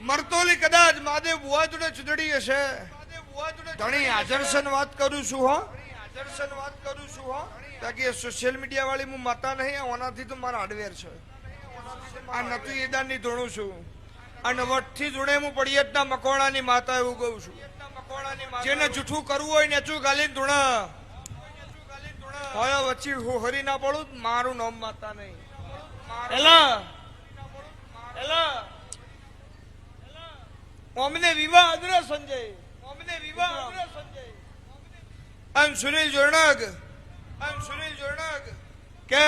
મરતોલી કદાચ મહાદેવ બુવા જોડે ચૂંટણી હશે ઘણી હાજરસન વાત કરું છું હો બાકી સોશિયલ મીડિયા વાળી હું માતા નહીં ઓનાથી તો મારા હાર્ડવેર છે આ નતું એદાન ની ધોણું છું અને વટથી જોડે હું પડિયતના મકોડાની માતા એવું કહું છું જેને જૂઠું કરવું હોય નેચું ગાલીને ધૂણા હોય વચ્ચે હરી ના પડું મારું નામ માતા નહીં અમને વિવાહ અદ્ર સંજય I'm સુનિલ જોરણગ કે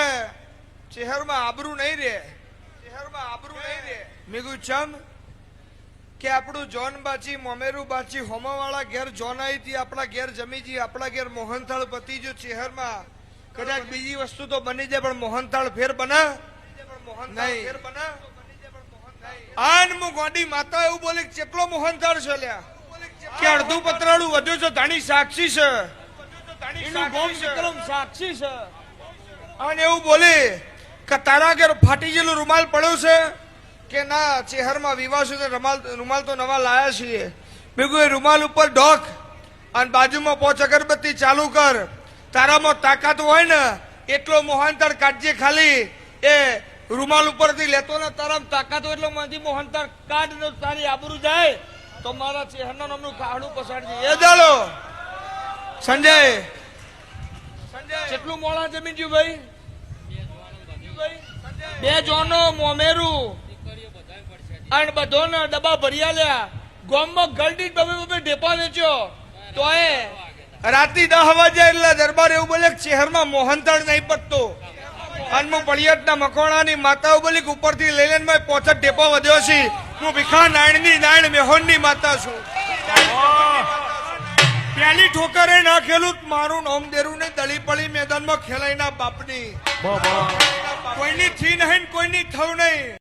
શહેરમાં આબરૂ નહીં રે મેગુ ચમ કે આપણું જોન બાચી મોમેરું બાચી હોમાવાળા ઘેર જોન આવી હતી આપણા ઘેર જમીજી આપણા ઘેર મોહનથાળ પતી જો શહેરમાં કદાચ બીજી વસ્તુ તો બની જાય પણ મોહનથાળ ફેર બના નહીં આન મુ ગોડી માતા એવું બોલે કેટલો મોહનથાળ છે લ્યા કે અડધું પતરાળું વધ્યું છે ધાણી સાક્ષી છે સાક્ષી છે અને એવું બોલે કે તારા ઘેર ફાટી ગયેલું રૂમાલ પડ્યો છે કે ના ચહેરમાં વિવાહ છે રૂમાલ તો નવા લાયા છીએ મેં એ રૂમાલ ઉપર ઢોક અને બાજુમાં 5 અગરબત્તી ચાલુ કર તારામાં તાકાત હોય ને એટલો મોહનથાળ કાઢજે ખાલી એ રૂમાલ ઉપરથી લેતો ને તારામાં તાકાત હોય એટલો માંથી મોહનથાળ કાઢ તારી આબરૂ જાય તો મારા ચહેરના નામનું કાહડું પસાડજે એ દાડો સંજય કેટલું મોડા જમીન જ્યું ભાઈ 2 જોનો મોમેરું અને બધો ને ડબ્બા ભર્યા લ્યા ગોમમાં ગલડી બબે ઢેપા વેચ્યો તો એ રાતી 10 વાગે એટલે દરબાર એવું બોલે શહેરમાં મોહનથાળ નહીં પડતો અને હું પડિયતના મકોણાની માતાઓ બોલી ઉપરથી લઈ લઈને 5 ઢેપા વધ્યો છે હું ભીખા નાયણની નાયણ મેહોનની માતા છું પહેલી ઠોકરે નાખેલું મારું નામ દેરું ને દળી પડી મેદાનમાં ખેલાઈના બાપની કોઈની થી નહીં કોઈની થવ નહીં